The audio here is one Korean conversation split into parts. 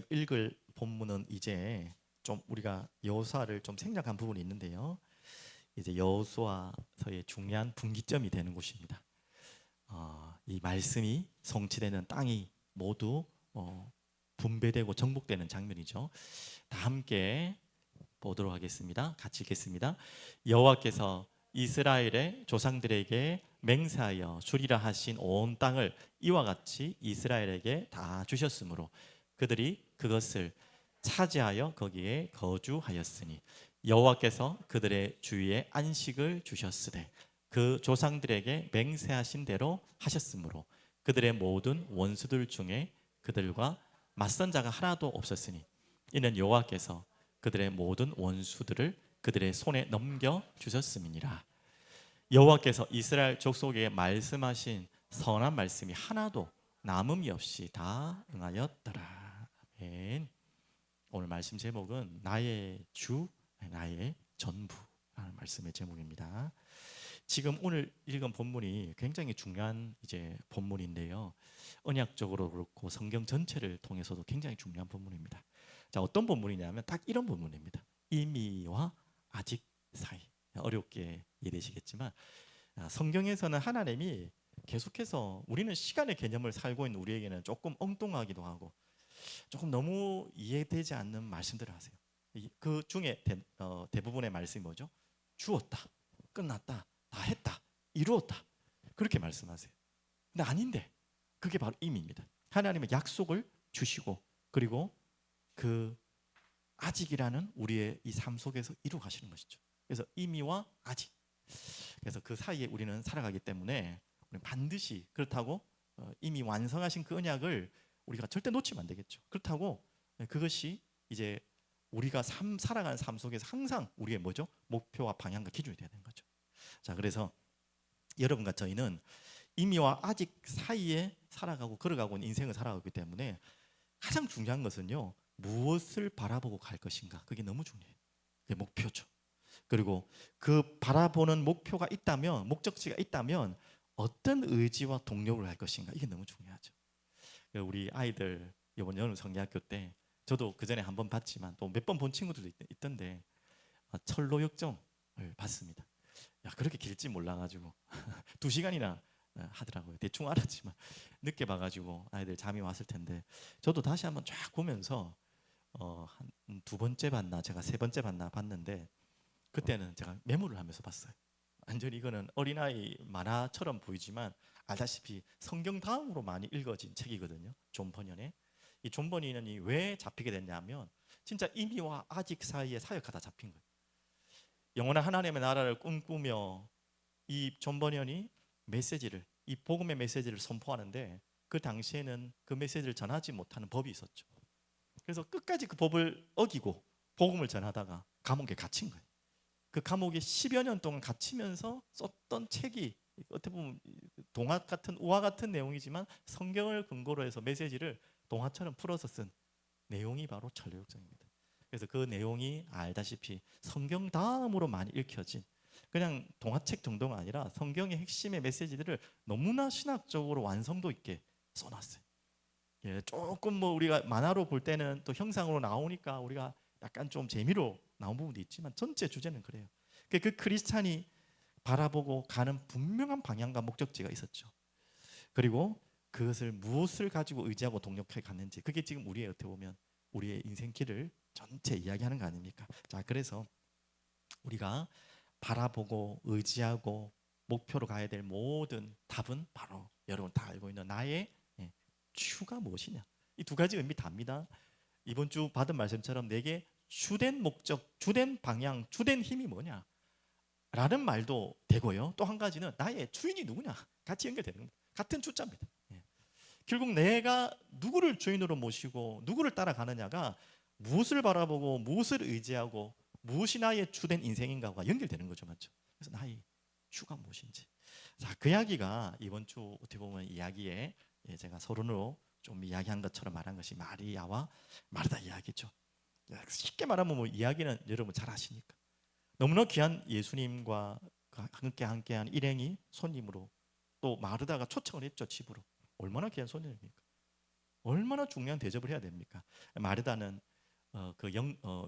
읽을 본문은 이제 좀 우리가 여호수아를 좀 생략한 부분이 있는데요. 이제 여호수아서의 중요한 분기점이 되는 곳입니다. 이 말씀이 성취되는 땅이 모두 분배되고 정복되는 장면이죠. 다 함께 보도록 하겠습니다. 같이 읽겠습니다. 여호와께서 이스라엘의 조상들에게 맹세하여 주리라 하신 온 땅을 이와 같이 이스라엘에게 다 주셨으므로 그들이 그것을 차지하여 거기에 거주하였으니 여호와께서 그들의 주위에 안식을 주셨으되 그 조상들에게 맹세하신 대로 하셨으므로 그들의 모든 원수들 중에 그들과 맞선 자가 하나도 없었으니 이는 여호와께서 그들의 모든 원수들을 그들의 손에 넘겨 주셨음이니라. 여호와께서 이스라엘 족속에게 말씀하신 선한 말씀이 하나도 남음이 없이 다 응하였더라. 아멘. 오늘 말씀 제목은 나의 주, 나의 전부라는 말씀의 제목입니다. 지금 오늘 읽은 본문이 굉장히 중요한 이제 본문인데요. 언약적으로 그렇고 성경 전체를 통해서도 굉장히 중요한 본문입니다. 자, 어떤 본문이냐면 딱 이런 본문입니다. 이미와 아직 사이. 어렵게 이해되시겠지만 성경에서는 하나님이 계속해서 우리는 시간의 개념을 살고 있는 우리에게는 조금 엉뚱하기도 하고 조금 너무 이해되지 않는 말씀들을 하세요. 그 중에 대부분의 말씀이 뭐죠? 주었다, 끝났다, 다 했다, 이루었다, 그렇게 말씀하세요. 근데 아닌데 그게 바로 임입니다. 하나님은 약속을 주시고 그리고 그 아직이라는 우리의 이 삶 속에서 이루어 가시는 것이죠. 그래서 임의와 아직. 그래서 그 사이에 우리는 살아가기 때문에 우리는 반드시 그렇다고 이미 완성하신 그 언약을 우리가 절대 놓치면 안 되겠죠. 그렇다고 그것이 이제 우리가 살아가는 삶 속에서 항상 우리의 뭐죠? 목표와 방향과 기준이 되야 되는 거죠. 자, 그래서 여러분과 저희는 임의와 아직 사이에 살아가고 걸어가고 있는 인생을 살아가기 때문에 가장 중요한 것은요, 무엇을 바라보고 갈 것인가. 그게 너무 중요해요. 그게 목표죠. 그리고 그 바라보는 목표가 있다면, 목적지가 있다면 어떤 의지와 동력을 할 것인가. 이게 너무 중요하죠. 우리 아이들 이번 여름 성경학교 때 저도 그 전에 한번 봤지만 또 몇 번 본 친구들도 있던데 철로 역정을 봤습니다. 야, 그렇게 길지 몰라가지고 2시간이나 하더라고요. 대충 알았지만 늦게 봐가지고 아이들 잠이 왔을 텐데 저도 다시 한번 쫙 보면서 한 2번째 봤나 제가 3번째 봤나 봤는데 그때는 제가 메모를 하면서 봤어요. 완전히 이거는 어린아이 만화처럼 보이지만 알다시피 성경 다음으로 많이 읽어진 책이거든요. 존 버년의. 이 존 버년이 왜 잡히게 됐냐면 진짜 이미와 아직 사이에 사역하다 잡힌 거예요. 영원한 하나님의 나라를 꿈꾸며 이 존 버년이 메시지를, 이 복음의 메시지를 선포하는데 그 당시에는 그 메시지를 전하지 못하는 법이 있었죠. 그래서 끝까지 그 법을 어기고 복음을 전하다가 감옥에 갇힌 거예요. 그 감옥에 10여 년 동안 갇히면서 썼던 책이 어떻게 보면 동화 같은 우화 같은 내용이지만 성경을 근거로 해서 메시지를 동화처럼 풀어서 쓴 내용이 바로 천리역정입니다. 그래서 그 내용이 알다시피 성경 다음으로 많이 읽혀진 그냥 동화책 정도가 아니라 성경의 핵심의 메시지들을 너무나 신학적으로 완성도 있게 써놨어요. 예, 조금 뭐 우리가 만화로 볼 때는 또 형상으로 나오니까 우리가 약간 좀 재미로 나온 부분도 있지만 전체 주제는 그래요. 그 크리스찬이 바라보고 가는 분명한 방향과 목적지가 있었죠. 그리고 그것을 무엇을 가지고 의지하고 동력해 갔는지 그게 지금 우리의 어떻게 보면 우리의 인생 길을 전체 이야기하는 거 아닙니까? 자, 그래서 우리가 바라보고 의지하고 목표로 가야 될 모든 답은 바로 여러분 다 알고 있는 나의 주가 무엇이냐. 이 2가지 의미 답니다. 이번 주 받은 말씀처럼 내게 주된 목적, 주된 방향, 주된 힘이 뭐냐 라는 말도 되고요. 또 한 가지는 나의 주인이 누구냐 같이 연결되는 겁니다. 같은 주자입니다. 결국 내가 누구를 주인으로 모시고 누구를 따라가느냐가 무엇을 바라보고 무엇을 의지하고 무엇이 나의 주된 인생인가가 연결되는 거죠. 맞죠? 그래서 나의 주가 무엇인지. 자, 그 이야기가 이번 주 어떻게 보면 이야기에 제가 서론으로 좀 이야기한 것처럼 말한 것이 마리아와 마르다 이야기죠. 쉽게 말하면 뭐 이야기는 여러분 잘 아시니까 너무나 귀한 예수님과 함께한 일행이 손님으로 또 마르다가 초청을 했죠. 집으로. 얼마나 귀한 손님입니까? 얼마나 중요한 대접을 해야 됩니까? 마르다는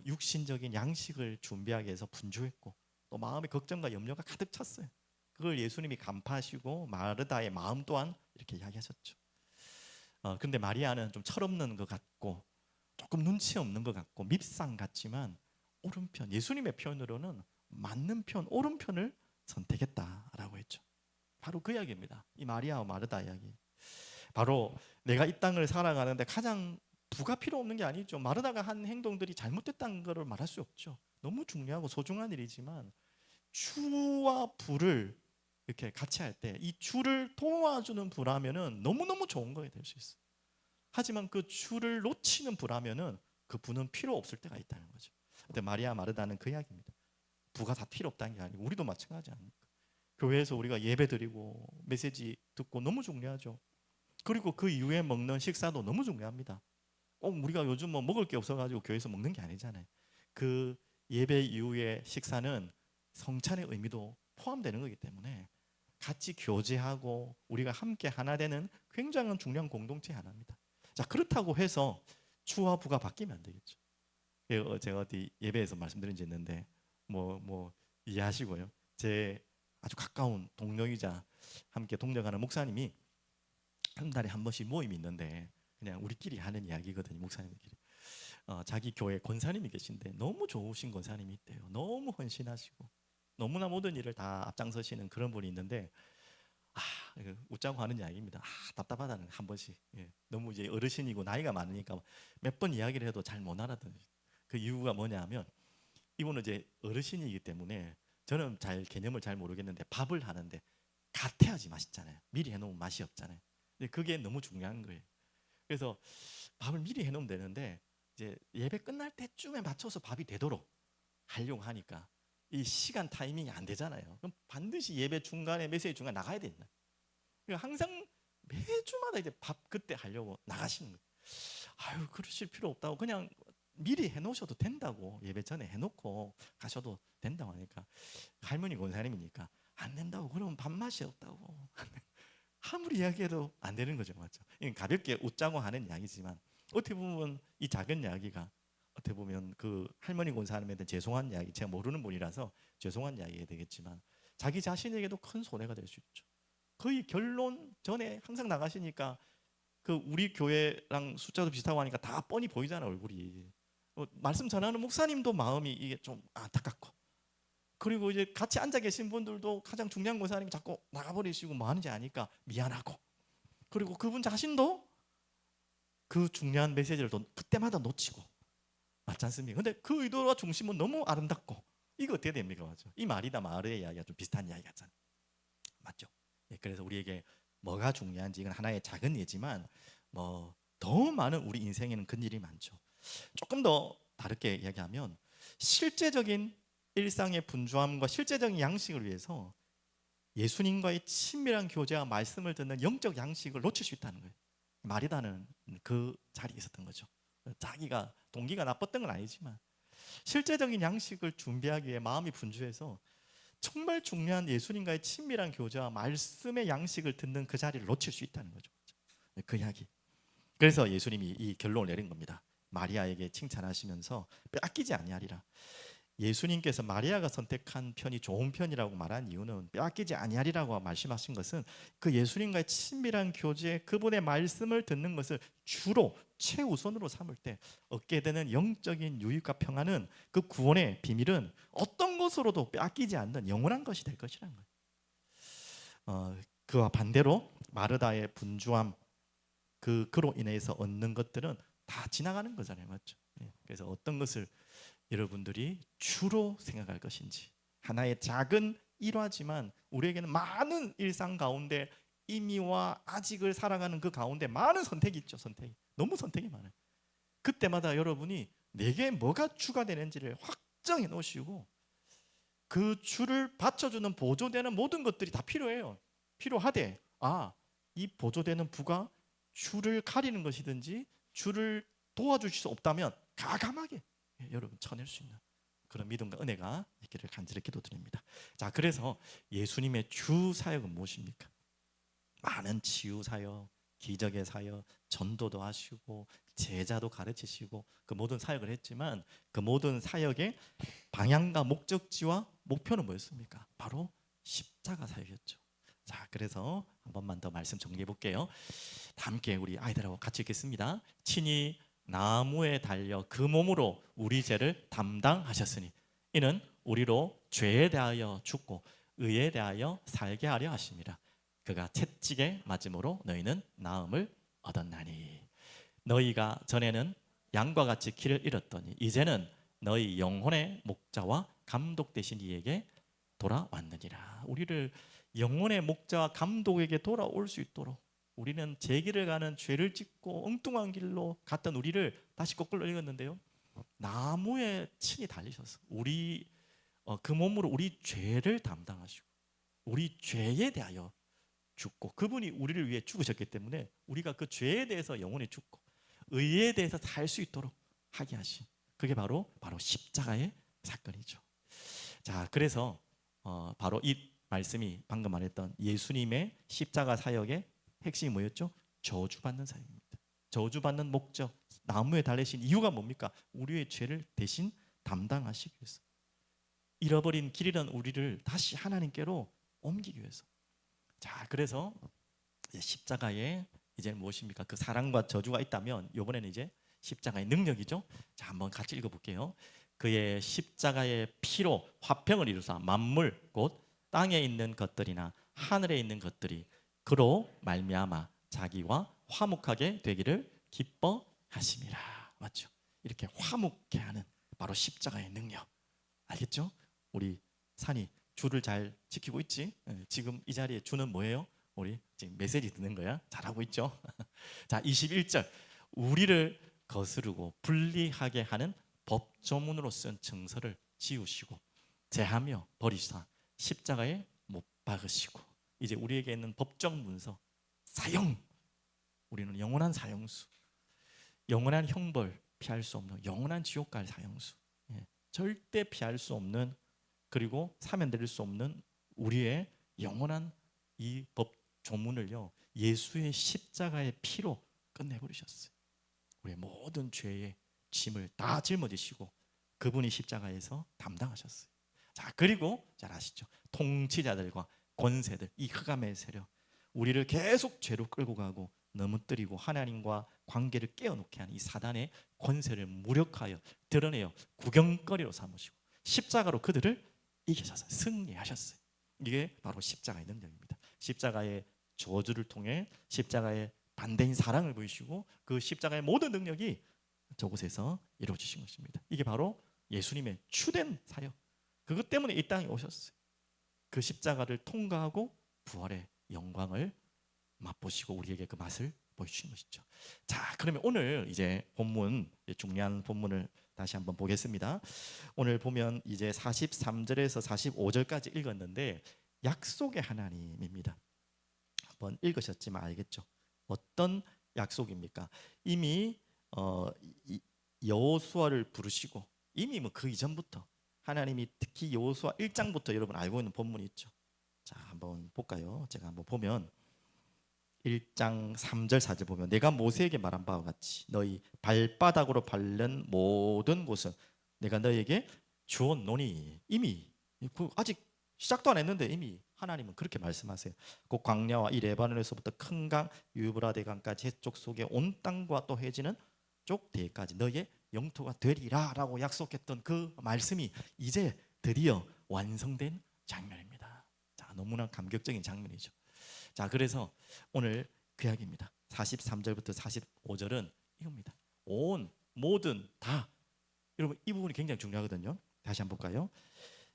육신적인 양식을 준비하기 위해서 분주했고 또 마음에 걱정과 염려가 가득 찼어요. 그걸 예수님이 간파하시고 마르다의 마음 또한 이렇게 이야기하셨죠. 그런데 마리아는 좀 철없는 것 같고 조금 눈치 없는 것 같고 밉상 같지만 오른편, 예수님의 표현으로는 맞는 편, 오른편을 선택했다라고 했죠. 바로 그 이야기입니다. 이 마리아와 마르다 이야기. 바로 내가 이 땅을 살아가는데 가장 부가 필요 없는 게 아니죠. 마르다가 한 행동들이 잘못됐다는 것을 말할 수 없죠. 너무 중요하고 소중한 일이지만 주와 부를 이렇게 같이 할 때 이 주를 도와주는 부라면은 너무너무 좋은 거에 될 수 있어요. 하지만 그 주를 놓치는 부라면은 그 부는 필요 없을 때가 있다는 거죠. 근데 마리아 마르다는 그 이야기입니다. 부가 다 필요 없다는 게 아니고 우리도 마찬가지 아닙니까? 교회에서 우리가 예배 드리고 메시지 듣고 너무 중요하죠. 그리고 그 이후에 먹는 식사도 너무 중요합니다. 꼭 우리가 요즘 뭐 먹을 게 없어가지고 교회에서 먹는 게 아니잖아요. 그 예배 이후의 식사는 성찬의 의미도 포함되는 거기 때문에 같이 교제하고 우리가 함께 하나 되는 굉장히 중요한 공동체 하나입니다. 자, 그렇다고 해서 주와 부가 바뀌면 안 되겠죠. 제가 어디 예배에서 말씀드린 적 있는데 뭐 이해하시고요. 제 아주 가까운 동료이자 함께 동력하는 목사님이 한 달에 한 번씩 모임이 있는데 그냥 우리끼리 하는 이야기거든요. 목사님들끼리. 자기 교회 권사님이 계신데 너무 좋으신 권사님이 있대요. 너무 헌신하시고 너무나 모든 일을 다 앞장서시는 그런 분이 있는데 웃자고 하는 이야기입니다. 답답하다는 한 번씩. 너무 이제 어르신이고 나이가 많으니까 몇 번 이야기를 해도 잘 못 알아듣는. 그 이유가 뭐냐면 이분은 이제 어르신이기 때문에 저는 잘 개념을 잘 모르겠는데 밥을 하는데 갓 해야지 맛있잖아요. 미리 해놓으면 맛이 없잖아요. 근데 그게 너무 중요한 거예요. 그래서 밥을 미리 해놓으면 되는데 이제 예배 끝날 때쯤에 맞춰서 밥이 되도록 하려고 하니까 이 시간 타이밍이 안 되잖아요. 그럼 반드시 예배 중간에 메시지 중간에 나가야 된다. 그러니까 항상 매주마다 이제 밥 그때 하려고 나가시는 거예요. 아유, 그러실 필요 없다고 그냥 미리 해놓으셔도 된다고 예배 전에 해놓고 가셔도 된다고 하니까 할머니 권사님이니까 안 된다고 그러면 밥맛이 없다고 아무리 이야기해도 안 되는 거죠, 맞죠? 가볍게 웃자고 하는 이야기지만 어떻게 보면 이 작은 이야기가 어떻게 보면 그 할머니 권사님에 대한 죄송한 이야기, 제가 모르는 분이라서 죄송한 이야기가 되겠지만 자기 자신에게도 큰 손해가 될 수 있죠. 거의 결론 전에 항상 나가시니까 그 우리 교회랑 숫자도 비슷하고 하니까 다 뻔히 보이잖아 얼굴이. 말씀 전하는 목사님도 마음이 이게 좀 안타깝고 그리고 이제 같이 앉아 계신 분들도 가장 중요한 권사님이 자꾸 나가버리시고 뭐 하는지 아니까 미안하고 그리고 그분 자신도 그 중요한 메시지를 또 그때마다 놓치고 맞지 않습니까? 근데 그 의도와 중심은 너무 아름답고 이거 어떻게 됩니까? 맞죠? 이 말이다 마르의 이야기가 좀 비슷한 이야기 같잖아요. 맞죠? 그래서 우리에게 뭐가 중요한지 이건 하나의 작은 예지만 뭐 더 많은 우리 인생에는 큰 일이 많죠. 조금 더 다르게 이야기하면 실제적인 일상의 분주함과 실제적인 양식을 위해서 예수님과의 친밀한 교제와 말씀을 듣는 영적 양식을 놓칠 수 있다는 거예요. 마리다는 그 자리에 있었던 거죠. 자기가 동기가 나빴던 건 아니지만 실제적인 양식을 준비하기 위해 마음이 분주해서 정말 중요한 예수님과의 친밀한 교제와 말씀의 양식을 듣는 그 자리를 놓칠 수 있다는 거죠. 그 이야기. 그래서 예수님이 이 결론을 내린 겁니다. 마리아에게 칭찬하시면서 빼앗기지 아니하리라. 예수님께서 마리아가 선택한 편이 좋은 편이라고 말한 이유는 빼앗기지 아니하리라고 말씀하신 것은 그 예수님과의 친밀한 교제, 그분의 말씀을 듣는 것을 주로 최우선으로 삼을 때 얻게 되는 영적인 유익과 평안은 그 구원의 비밀은 어떤 것으로도 빼앗기지 않는 영원한 것이 될 것이라는 거예요. 그와 반대로 마르다의 분주함, 그로 인해서 얻는 것들은 다 지나가는 거잖아요, 맞죠? 그래서 어떤 것을 여러분들이 주로 생각할 것인지 하나의 작은 일화지만 우리에게는 많은 일상 가운데 의미와 아직을 살아가는 그 가운데 많은 선택이 있죠. 선택이 너무 선택이 많아요. 그때마다 여러분이 내게 뭐가 주가 되는지를 확정해 놓으시고 그 주를 받쳐주는 보조되는 모든 것들이 다 필요해요. 필요하되 이 보조되는 부가 주를 가리는 것이든지 주를 도와줄 수 없다면 가감하게 여러분 쳐낼 수 있는 그런 믿음과 은혜가 있기를 간절히 기도드립니다. 자, 그래서 예수님의 주 사역은 무엇입니까? 많은 치유 사역, 기적의 사역, 전도도 하시고 제자도 가르치시고 그 모든 사역을 했지만 그 모든 사역의 방향과 목적지와 목표는 뭐였습니까? 바로 십자가 사역이었죠. 자, 그래서 한 번만 더 말씀 정리해 볼게요. 다 함께 우리 아이들하고 같이 읽겠습니다. 친히 나무에 달려 그 몸으로 우리 죄를 담당하셨으니 이는 우리로 죄에 대하여 죽고 의에 대하여 살게 하려 하심이라. 그가 채찍에 맞음으로 너희는 나음을 얻었나니. 너희가 전에는 양과 같이 길을 잃었더니 이제는 너희 영혼의 목자와 감독 되신 이에게 돌아왔느니라. 우리를 영혼의 목자와 감독에게 돌아올 수 있도록 우리는 제 길을 가는 죄를 짓고 엉뚱한 길로 갔던 우리를 다시 거꾸로 읽었는데요. 나무에 친히 달리셔서 우리 그 몸으로 우리 죄를 담당하시고 우리 죄에 대하여 죽고 그분이 우리를 위해 죽으셨기 때문에 우리가 그 죄에 대해서 영원히 죽고 의에 대해서 살 수 있도록 하게 하신 그게 바로 십자가의 사건이죠. 자, 그래서 바로 이 말씀이 방금 말했던 예수님의 십자가 사역의 핵심이 뭐였죠? 저주받는 사역입니다. 저주받는 목적, 나무에 달리신 이유가 뭡니까? 우리의 죄를 대신 담당하시기 위해서, 잃어버린 길 잃은 우리를 다시 하나님께로 옮기기 위해서. 자, 그래서 십자가에 이제 무엇입니까? 그 사랑과 저주가 있다면 이번에는 이제 십자가의 능력이죠. 자, 한번 같이 읽어볼게요. 그의 십자가의 피로 화평을 이루사 만물 곧 땅에 있는 것들이나 하늘에 있는 것들이 그로 말미암아 자기와 화목하게 되기를 기뻐하심이라. 맞죠? 이렇게 화목케 하는 바로 십자가의 능력. 알겠죠? 우리 산이 줄을 잘 지키고 있지? 지금 이 자리에 주는 뭐예요? 우리 지금 메시지 듣는 거야? 잘하고 있죠? 자, 21절. 우리를 거스르고 불리하게 하는 법조문으로 쓴 증서를 지우시고 제하며 버리사 십자가에 못 박으시고 이제 우리에게 있는 법적 문서 사형, 우리는 영원한 사형수, 영원한 형벌 피할 수 없는 영원한 지옥 갈 사형수, 절대 피할 수 없는 그리고 사면될 수 없는 우리의 영원한 이 법 조문을요 예수의 십자가의 피로 끝내버리셨어요. 우리의 모든 죄의 짐을 다 짊어지시고 그분이 십자가에서 담당하셨어요. 자, 그리고 잘 아시죠? 통치자들과 권세들, 이 흑암의 세력, 우리를 계속 죄로 끌고 가고 넘어뜨리고 하나님과 관계를 깨어놓게 하는 이 사단의 권세를 무력하여 드러내어 구경거리로 삼으시고 십자가로 그들을 이기셔서 승리하셨어요. 이게 바로 십자가의 능력입니다. 십자가의 저주를 통해 십자가의 반대인 사랑을 보이시고 그 십자가의 모든 능력이 저곳에서 이루어지신 것입니다. 이게 바로 예수님의 주된 사역. 그것 때문에 이 땅에 오셨어요. 그 십자가를 통과하고 부활의 영광을 맛보시고 우리에게 그 맛을 보여주신 것이죠. 자, 그러면 오늘 이제 본문, 중요한 본문을 다시 한번 보겠습니다. 오늘 보면 이제 43절에서 45절까지 읽었는데 약속의 하나님입니다. 한번 읽으셨지만 알겠죠? 어떤 약속입니까? 이미 여호수아를 부르시고 이미 뭐 그 이전부터 하나님이 특히 여호수아 1장부터 여러분 알고 있는 본문이 있죠. 자, 한번 볼까요? 제가 한번 보면 1장 3절 4절 보면 내가 모세에게 말한 바와 같이 너희 발바닥으로 밟는 모든 곳은 내가 너희에게 주었노니. 이미 아직 시작도 안 했는데 이미 하나님은 그렇게 말씀하세요. 그 광야와 이 레바논에서부터 큰 강 유브라데 강까지 해쪽 속에 온 땅과 또 해지는 쪽 대까지 너희의 영토가 되리라라고 약속했던 그 말씀이 이제 드디어 완성된 장면입니다. 자, 너무나 감격적인 장면이죠. 자, 그래서 오늘 그 이야기입니다. 43절부터 45절은 이겁니다. 온, 모든, 다. 여러분 이 부분이 굉장히 중요하거든요. 다시 한번 볼까요?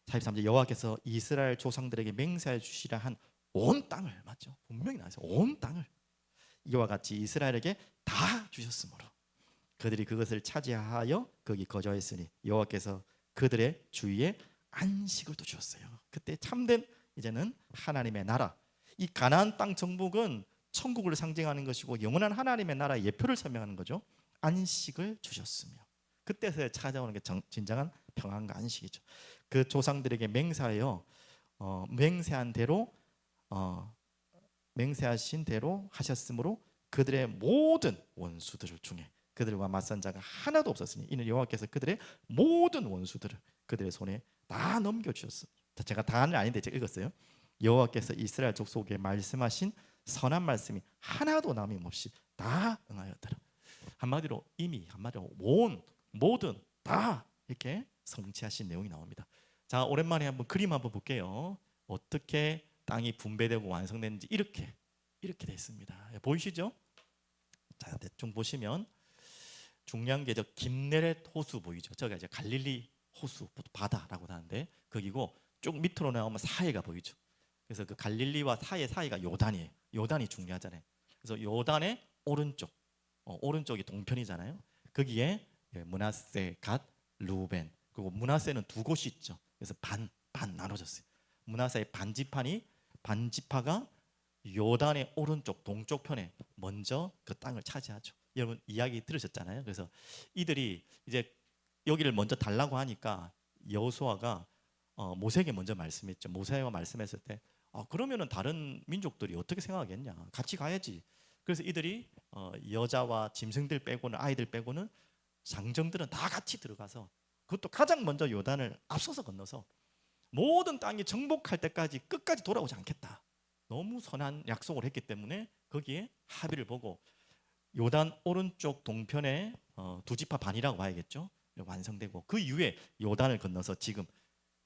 43절 여호와께서 이스라엘 조상들에게 맹세하여 주시라 한 온 땅을, 맞죠? 분명히 나와서 온 땅을 이와 같이 이스라엘에게 다 주셨으므로 그들이 그것을 차지하여 거기 거주하였으니 여호와께서 그들의 주위에 안식을 또 주셨어요. 그때 참된 이제는 하나님의 나라, 이 가나안 땅 정복은 천국을 상징하는 것이고 영원한 하나님의 나라의 예표를 설명하는 거죠. 안식을 주셨으며 그때서야 찾아오는 게 진정한 평안과 안식이죠. 그 조상들에게 맹세하여 맹세한 대로 맹세하신 대로 하셨으므로 그들의 모든 원수들 중에 그들과 맞선 자가 하나도 없었으니 이는 여호와께서 그들의 모든 원수들을 그들의 손에 다 넘겨주셨습니다. 제가 다는 아닌데 제가 읽었어요. 여호와께서 이스라엘 족속에게 말씀하신 선한 말씀이 하나도 남임없이 다 응하였더라. 한마디로 이미 한마디로 모든 다 이렇게 성취하신 내용이 나옵니다. 자, 오랜만에 한번 그림 한번 볼게요. 어떻게 땅이 분배되고 완성되는지 이렇게 됐습니다. 보이시죠? 자, 대충 보시면 중요한 게 저 긴네렛 호수 보이죠? 저가 이제 갈릴리 호수 바다라고 하는데 거기고 쭉 밑으로 나오면 사해가 보이죠. 그래서 그 갈릴리와 사해가 요단이에요. 요단이 중요하잖아요. 그래서 요단의 오른쪽이 동편이잖아요. 거기에 므낫세, 갓, 루벤. 그리고 므낫세는 두 곳이 있죠. 그래서 반 나눠졌어요. 므낫세의 반지파가 요단의 오른쪽 동쪽 편에 먼저 그 땅을 차지하죠. 여러분 이야기 들으셨잖아요. 그래서 이들이 이제 여기를 먼저 달라고 하니까 여호수아가 모세에게 먼저 말씀했죠. 모세가 말씀했을 때 그러면은 다른 민족들이 어떻게 생각하겠냐? 같이 가야지. 그래서 이들이 여자와 짐승들 빼고는 아이들 빼고는 장정들은 다 같이 들어가서 그것도 가장 먼저 요단을 앞서서 건너서 모든 땅이 정복할 때까지 끝까지 돌아오지 않겠다. 너무 선한 약속을 했기 때문에 거기에 합의를 보고 요단 오른쪽 동편에 두 지파 반이라고 봐야겠죠. 완성되고 그 이후에 요단을 건너서 지금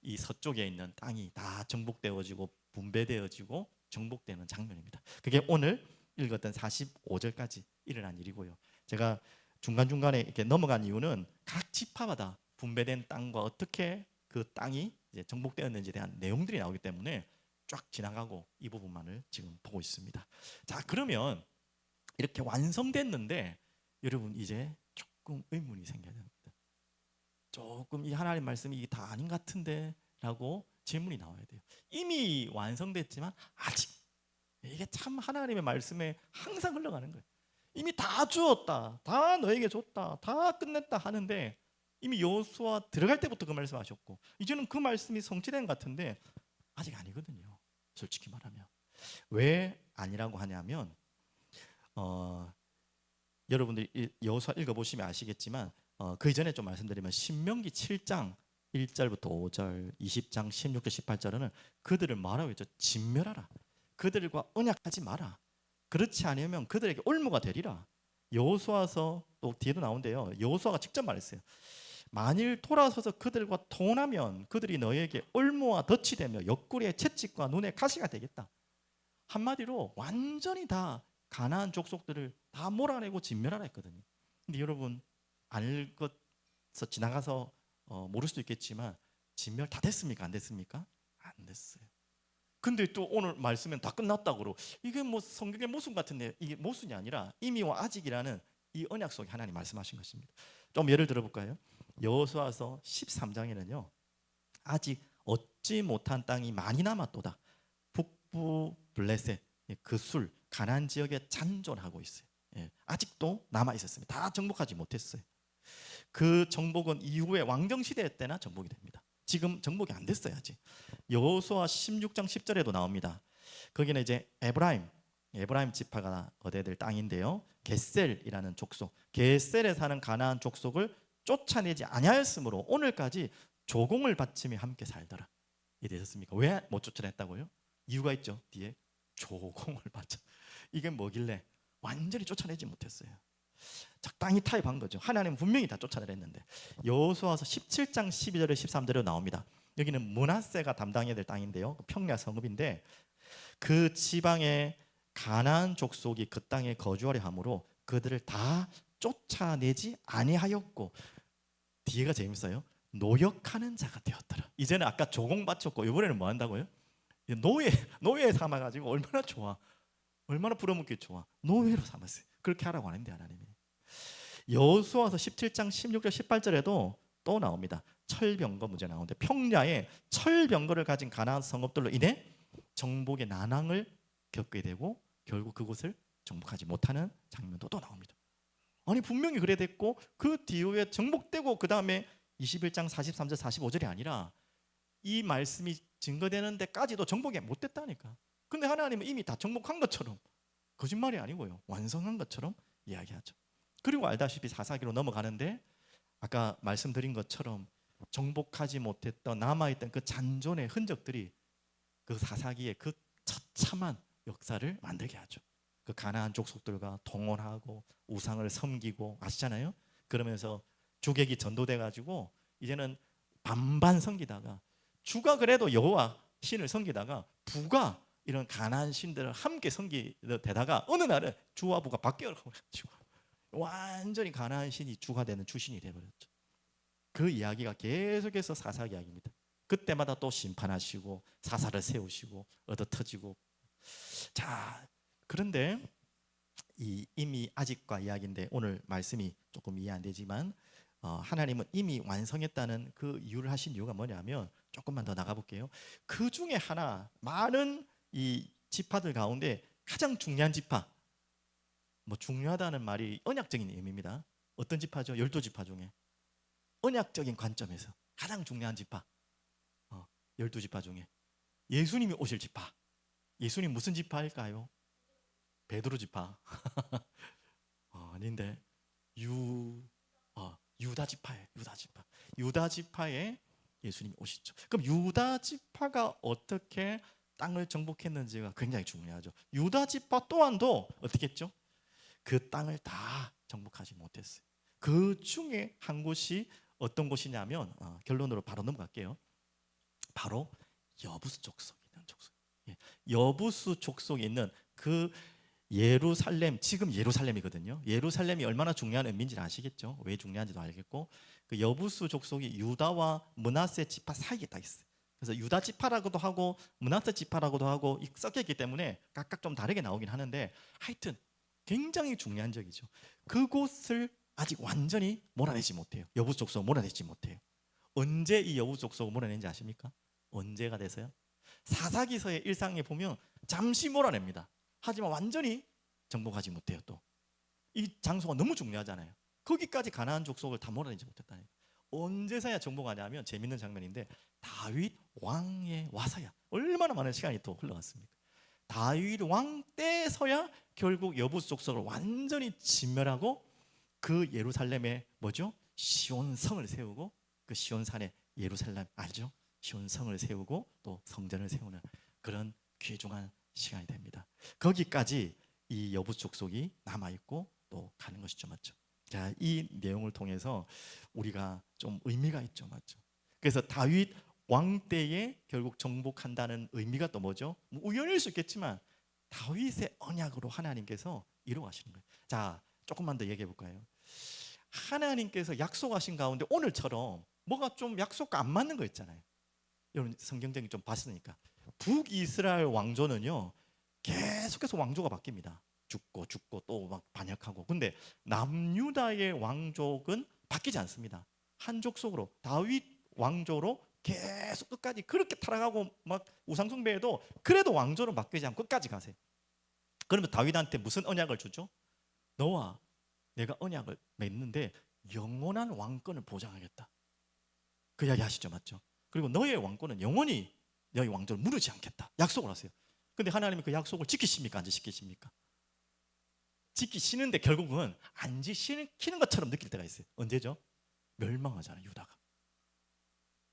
이 서쪽에 있는 땅이 다 정복되어지고 분배되어지고 정복되는 장면입니다. 그게 오늘 읽었던 45절까지 일어난 일이고요. 제가 중간중간에 이렇게 넘어간 이유는 각 지파마다 분배된 땅과 어떻게 그 땅이 이제 정복되었는지에 대한 내용들이 나오기 때문에 쫙 지나가고 이 부분만을 지금 보고 있습니다. 자, 그러면 이렇게 완성됐는데 여러분 이제 조금 의문이 생겨야 됩니다. 조금 이 하나님 말씀이 이게 다 아닌 것 같은데 라고 질문이 나와야 돼요. 이미 완성됐지만 아직 이게 참 하나님의 말씀에 항상 흘러가는 거예요. 이미 다 주었다, 다 너에게 줬다, 다 끝냈다 하는데 이미 여호수아 들어갈 때부터 그 말씀하셨고 이제는 그 말씀이 성취된 것 같은데 아직 아니거든요. 솔직히 말하면 왜 아니라고 하냐면 여러분들이 여호수아 읽어보시면 아시겠지만 그 이전에 좀 말씀드리면 신명기 7장 1절부터 5절, 20장 16절 18절은 그들을 뭐라고 했죠? 진멸하라. 그들과 언약하지 마라. 그렇지 않으면 그들에게 올무가 되리라. 여호수아서 또 뒤에도 나온대요. 여호수아가 직접 말했어요. 만일 돌아서서 그들과 통하면 그들이 너에게 올무와 덫이 되며 옆구리에 채찍과 눈에 가시가 되겠다. 한마디로 완전히 다 가나안 족속들을 다 몰아내고 진멸하라 했거든요. 근데 여러분 알 것서 지나가서 모를 수도 있겠지만 진멸 다 됐습니까? 안 됐습니까? 안 됐어요. 근데 또 오늘 말씀은 다 끝났다고 그러고 이게 뭐 성경의 모순 같은데 이게 모순이 아니라 이미와 아직이라는 이 언약 속에 하나님 말씀하신 것입니다. 좀 예를 들어볼까요? 여호수아서 13장에는요 아직 얻지 못한 땅이 많이 남았도다. 북부 블레셋 그 술 가나안 지역에 잔존하고 있어요. 아직도 남아 있었습니다. 다 정복하지 못했어요. 그 정복은 이후에 왕정 시대 때나 정복이 됩니다. 지금 정복이 안 됐어요 아직. 여호수아 16장 10절에도 나옵니다. 거기는 이제 에브라임 지파가 얻어들 땅인데요. 겟셀이라는 족속, 겟셀에 사는 가나안 족속을 쫓아내지 아니하였으므로 오늘까지 조공을 바치며 함께 살더라. 이게 되셨습니까? 왜 못 쫓아냈다고요? 이유가 있죠. 뒤에 조공을 바쳐. 이게 뭐길래 완전히 쫓아내지 못했어요. 적당히 타협한 거죠. 하나님은 분명히 다 쫓아내렸는데 여호수아서 17장 12절에 13절에 나옵니다. 여기는 므낫세가 담당해야 될 땅인데요. 평야 성읍인데 그 지방의 가나안 족속이 그 땅에 거주하려 함으로 그들을 다 쫓아내지 아니하였고 뒤에가 재밌어요. 노역하는 자가 되었더라. 이제는 아까 조공 바쳤고 이번에는 뭐 한다고요? 노예 삼아가지고 얼마나 좋아, 얼마나 부러먹기 좋아. 노예로 삼았어요. 그렇게 하라고 하는데 하나님이. 여호수아서 17장 16절 18절에도 또 나옵니다. 철병거 문제 나오는데 평야에 철병거를 가진 가나안 성읍들로 인해 정복의 난항을 겪게 되고 결국 그곳을 정복하지 못하는 장면도 또 나옵니다. 아니 분명히 그래 됐고 그 뒤에 정복되고 그 다음에 21장 43절 45절이 아니라 이 말씀이 증거되는 데까지도 정복이 못 됐다니까. 근데 하나님은 이미 다 정복한 것처럼 거짓말이 아니고요. 완성한 것처럼 이야기하죠. 그리고 알다시피 사사기로 넘어가는데 아까 말씀드린 것처럼 정복하지 못했던 남아있던 그 잔존의 흔적들이 그 사사기의 그 처참한 역사를 만들게 하죠. 그 가나안 족속들과 동원하고 우상을 섬기고 아시잖아요. 그러면서 주객이 전도돼 가지고 이제는 반반 섬기다가 주가 그래도 여호와 신을 섬기다가 부가 이런 가나안 신들을 함께 섬기되다가 어느 날은 주와 부가 바뀌어가지고 완전히 가나안 신이 주가 되는 주신이 되어버렸죠. 그 이야기가 계속해서 사사기 이야기입니다. 그때마다 또 심판하시고 사사를 세우시고 얻어터지고. 자, 그런데 이미 아직과 이야기인데 오늘 말씀이 조금 이해 안 되지만 하나님은 이미 완성했다는 그 이유를 하신 이유가 뭐냐면 조금만 더 나가 볼게요. 그 중에 하나 많은 이 지파들 가운데 가장 중요한 지파, 뭐 중요하다는 말이 언약적인 의미입니다. 어떤 지파죠? 12지파 중에 언약적인 관점에서 가장 중요한 지파, 12지파 중에 예수님이 오실 지파. 예수님 무슨 지파일까요? 베드로 지파. 아닌데 유다 지파예요. 유다 지파에 예수님이 오시죠. 그럼 유다 지파가 어떻게 땅을 정복했는지가 굉장히 중요하죠. 유다 지파 또한도 어떻게 했죠? 그 땅을 다 정복하지 못했어요. 그 중에 한 곳이 어떤 곳이냐면 결론으로 바로 넘어갈게요. 바로 여부수 족속에 있는 족속. 여부수 족속에 있는 그 예루살렘, 지금 예루살렘이거든요. 예루살렘이 얼마나 중요한 의미인지를 아시겠죠? 왜 중요한지도 알겠고, 그 여부수 족속이 유다와 므낫세 지파 사이에 딱 있어요. 그래서 유다 지파라고도 하고 므낫세 지파라고도 하고 섞여 있기 때문에 각각 좀 다르게 나오긴 하는데 하여튼 굉장히 중요한 적이죠. 그곳을 아직 완전히 몰아내지 못해요. 여부수 족속을 몰아내지 못해요. 언제 이 여부수 족속을 몰아내는지 아십니까? 언제가 돼서요? 사사기서의 일상에 보면 잠시 몰아냅니다. 하지만 완전히 정복하지 못해요. 또 이 장소가 너무 중요하잖아요. 거기까지 가나안 족속을 다 몰아내지 못했다니까. 언제서야 정복하냐면 재밌는 장면인데 다윗 왕에 와서야. 얼마나 많은 시간이 또 흘러갔습니까? 다윗 왕 때서야 결국 여부수 족속을 완전히 진멸하고 그 예루살렘에 뭐죠? 시온성을 세우고 그 시온산에 예루살렘 알죠? 시온성을 세우고 또 성전을 세우는 그런 귀중한 시간이 됩니다. 거기까지 이 여부 족속이 남아 있고 또 가는 것이죠, 맞죠? 자, 이 내용을 통해서 우리가 좀 의미가 있죠, 맞죠? 그래서 다윗 왕 때에 결국 정복한다는 의미가 또 뭐죠? 뭐 우연일 수 있겠지만 다윗의 언약으로 하나님께서 이루어가시는 거예요. 자, 조금만 더 얘기해 볼까요? 하나님께서 약속하신 가운데 오늘처럼 뭐가 좀 약속과 안 맞는 거 있잖아요. 여러분 성경적인 좀 봤으니까 북이스라엘 왕조는요 계속해서 왕조가 바뀝니다. 죽고 또 막 반역하고. 근데 남유다의 왕족은 바뀌지 않습니다. 한 족속으로 다윗 왕조로 계속 끝까지 그렇게 타락하고 막 우상숭배해도 그래도 왕조는 바뀌지 않고 끝까지 가세요. 그러면 다윗한테 무슨 언약을 주죠? 너와 내가 언약을 맺는데 영원한 왕권을 보장하겠다. 그 이야기 하시죠, 맞죠? 그리고 너의 왕권은 영원히 너의 왕조를 무르지 않겠다. 약속을 하세요. 근데 하나님이 그 약속을 지키십니까? 안 지키십니까? 지키시는데 결국은 안 지키는 것처럼 느낄 때가 있어요. 언제죠? 멸망하잖아요, 유다가.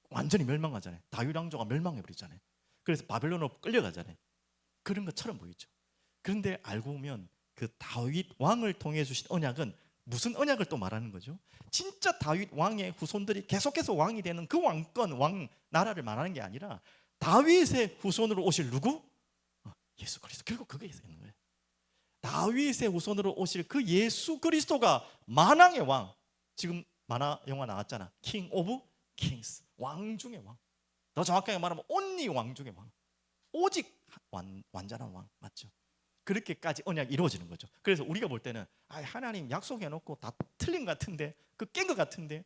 완전히 멸망하잖아요. 다윗 왕조가 멸망해버리잖아요. 그래서 바벨론으로 끌려가잖아요. 그런 것처럼 보이죠. 그런데 알고 보면 그 다윗 왕을 통해 주신 언약은 무슨 언약을 또 말하는 거죠? 진짜 다윗 왕의 후손들이 계속해서 왕이 되는 그 왕권, 왕 나라를 말하는 게 아니라 다윗의 후손으로 오실 누구? 예수 그리스도. 결국 그게 있는 거예요. 다윗의 후손으로 오실 그 예수 그리스도가 만왕의 왕. 지금 만화 영화 나왔잖아. 킹 오브 킹스. 왕 중의 왕. 더 정확하게 말하면 온리 왕 중의 왕. 오직 완전한 왕. 맞죠? 그렇게까지 언약이 이루어지는 거죠. 그래서 우리가 볼 때는 하나님 약속해놓고 다 틀린 것 같은데, 그 깬 것 같은데,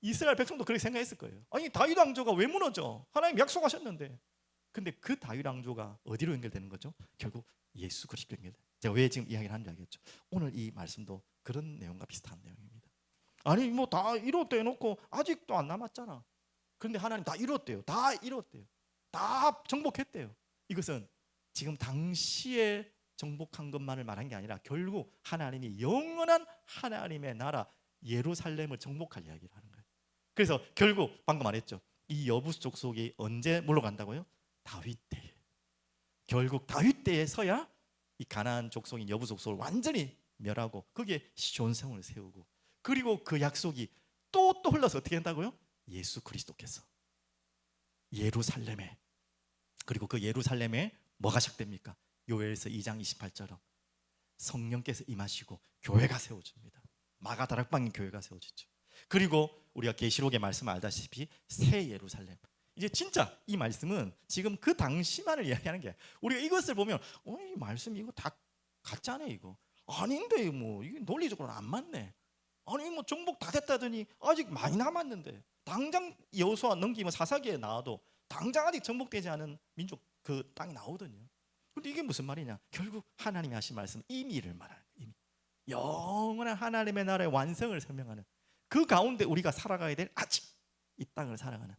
이스라엘 백성도 그렇게 생각했을 거예요. 아니 다윗 왕조가 왜 무너져? 하나님 약속하셨는데. 근데 그 다윗 왕조가 어디로 연결되는 거죠? 결국 예수 그리스도로 연결돼요. 제가 왜 지금 이야기를 하는지 알겠죠? 오늘 이 말씀도 그런 내용과 비슷한 내용입니다. 아니 뭐 다 이뤘대 해놓고 아직도 안 남았잖아. 그런데 하나님 다 이뤘대요. 다 이뤘대요. 다 정복했대요. 이것은 지금 당시의 정복한 것만을 말한 게 아니라 결국 하나님이 영원한 하나님의 나라 예루살렘을 정복할 이야기를 하는 거예요. 그래서 결국 방금 말했죠. 이 여부수 족속이 언제 물러간다고요? 다윗 때에. 결국 다윗 때에서야 이 가나안 족속인 여부 족속을 완전히 멸하고 거기에 시온성을 세우고, 그리고 그 약속이 또 흘러서 어떻게 된다고요? 예수 그리스도께서 예루살렘에, 그리고 그 예루살렘에 뭐가 시작됩니까? 요엘서 2장 28절처럼 성령께서 임하시고 교회가 세워집니다. 마가다락방인 교회가 세워지죠. 그리고 우리가 계시록의 말씀 알다시피 새 예루살렘. 이제 진짜 이 말씀은 지금 그 당시만을 이야기하는 게, 우리가 이것을 보면 이 말씀 이거 다 가짜네 이거. 아닌데 뭐 이게 논리적으로는 안 맞네. 아니 뭐 정복 다 됐다더니 아직 많이 남았는데, 당장 여호수아 넘기면 사사기에 나와도 당장 아직 정복되지 않은 민족 그 땅이 나오거든요. 근데 이게 무슨 말이냐? 결국 하나님이 하신 말씀 이미를 말하는 거예요. 이미 영원한 하나님의 나라의 완성을 설명하는, 그 가운데 우리가 살아가야 될 아직 이 땅을 살아가는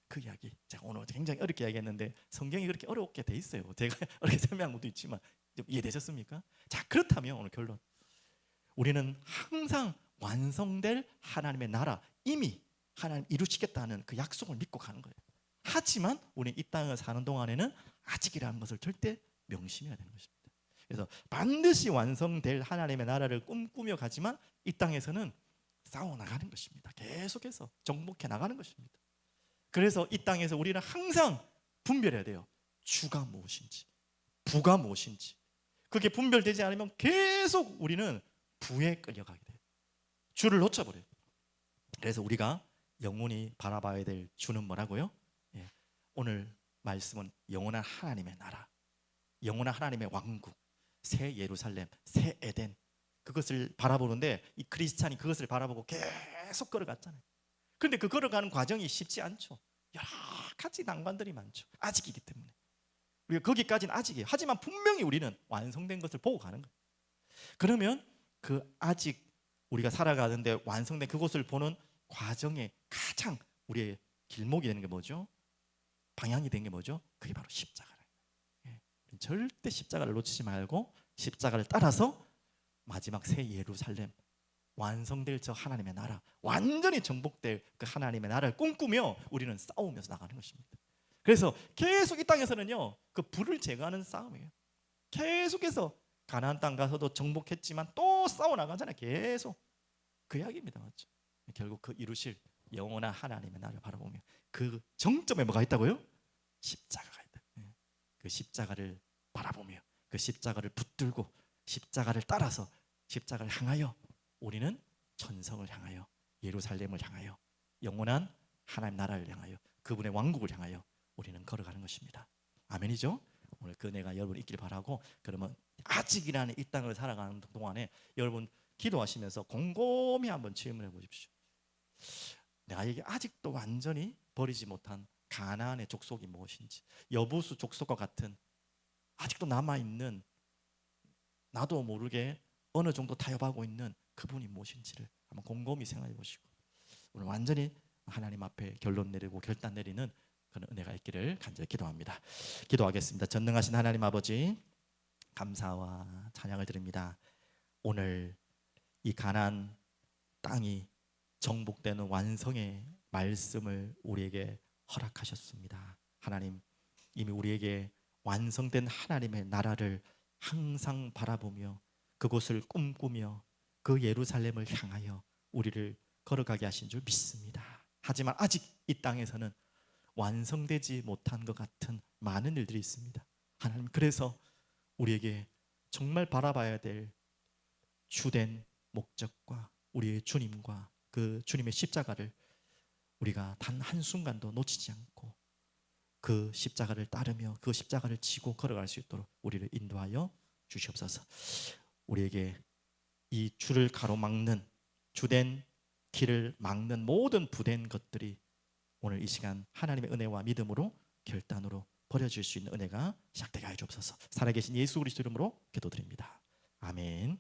그 이야기. 제가 오늘 굉장히 어렵게 이야기했는데 성경이 그렇게 어렵게 돼 있어요. 제가 어렵게 설명한 것도 있지만 좀 이해되셨습니까? 자, 그렇다면 오늘 결론, 우리는 항상 완성될 하나님의 나라 이미 하나님 이루시겠다는 그 약속을 믿고 가는 거예요. 하지만 우리 이 땅을 사는 동안에는 아직이라는 것을 절대 명심해야 되는 것입니다. 그래서 반드시 완성될 하나님의 나라를 꿈꾸며 가지만 이 땅에서는 싸워 나가는 것입니다. 계속해서 정복해 나가는 것입니다. 그래서 이 땅에서 우리는 항상 분별해야 돼요. 주가 무엇인지, 부가 무엇인지. 그게 분별되지 않으면 계속 우리는 부에 끌려가게 돼요. 주를 놓쳐버려요. 그래서 우리가 영원히 바라봐야 될 주는 뭐라고요? 오늘 말씀은 영원한 하나님의 나라, 영원한 하나님의 왕국, 새 예루살렘, 새 에덴, 그것을 바라보는데 이 크리스찬이 그것을 바라보고 계속 걸어갔잖아요. 그런데 그 걸어가는 과정이 쉽지 않죠. 여러 가지 난관들이 많죠. 아직이기 때문에 우리가 거기까지는 아직이에요. 하지만 분명히 우리는 완성된 것을 보고 가는 거예요. 그러면 그 아직 우리가 살아가는데 완성된 그것을 보는 과정에 가장 우리의 길목이 되는 게 뭐죠? 방향이 된 게 뭐죠? 그게 바로 십자가라는 거예요. 절대 십자가를 놓치지 말고 십자가를 따라서 마지막 새 예루살렘, 완성될 저 하나님의 나라, 완전히 정복될 그 하나님의 나라를 꿈꾸며 우리는 싸우면서 나가는 것입니다. 그래서 계속 이 땅에서는요, 그 불을 제거하는 싸움이에요. 계속해서 가나안 땅 가서도 정복했지만 또 싸워 나가잖아요. 계속 그 이야기입니다, 맞죠? 결국 그 이루실 영원한 하나님의 나라를 바라보며 그 정점에 뭐가 있다고요? 십자가가 있다. 그 십자가를 바라보며 그 십자가를 붙들고 십자가를 따라서 십자가를 향하여 우리는 천성을 향하여, 예루살렘을 향하여, 영원한 하나님 나라를 향하여, 그분의 왕국을 향하여 우리는 걸어가는 것입니다. 아멘이죠? 오늘 그 은혜가 여러분 있길 바라고, 그러면 아직이라는 이 땅을 살아가는 동안에 여러분 기도하시면서 곰곰이 한번 질문해 보십시오. 나에게 아직도 완전히 버리지 못한 가나안의 족속이 무엇인지, 여부수 족속과 같은 아직도 남아있는, 나도 모르게 어느 정도 타협하고 있는 그분이 무엇인지를 한번 곰곰이 생각해 보시고, 오늘 완전히 하나님 앞에 결론 내리고 결단 내리는 그런 은혜가 있기를 간절히 기도합니다. 기도하겠습니다. 전능하신 하나님 아버지, 감사와 찬양을 드립니다. 오늘 이 가나안 땅이 정복되는 완성의 말씀을 우리에게 허락하셨습니다. 하나님, 이미 우리에게 완성된 하나님의 나라를 항상 바라보며 그곳을 꿈꾸며 그 예루살렘을 향하여 우리를 걸어가게 하신 줄 믿습니다. 하지만 아직 이 땅에서는 완성되지 못한 것 같은 많은 일들이 있습니다. 하나님, 그래서 우리에게 정말 바라봐야 될 주된 목적과 우리의 주님과 그 주님의 십자가를 우리가 단 한순간도 놓치지 않고 그 십자가를 따르며 그 십자가를 지고 걸어갈 수 있도록 우리를 인도하여 주시옵소서. 우리에게 이 주를 가로막는, 주된 길을 막는 모든 부된 것들이 오늘 이 시간 하나님의 은혜와 믿음으로 결단으로 버려질 수 있는 은혜가 시작되게 하여 주옵소서. 살아계신 예수 그리스도 이름으로 기도드립니다. 아멘.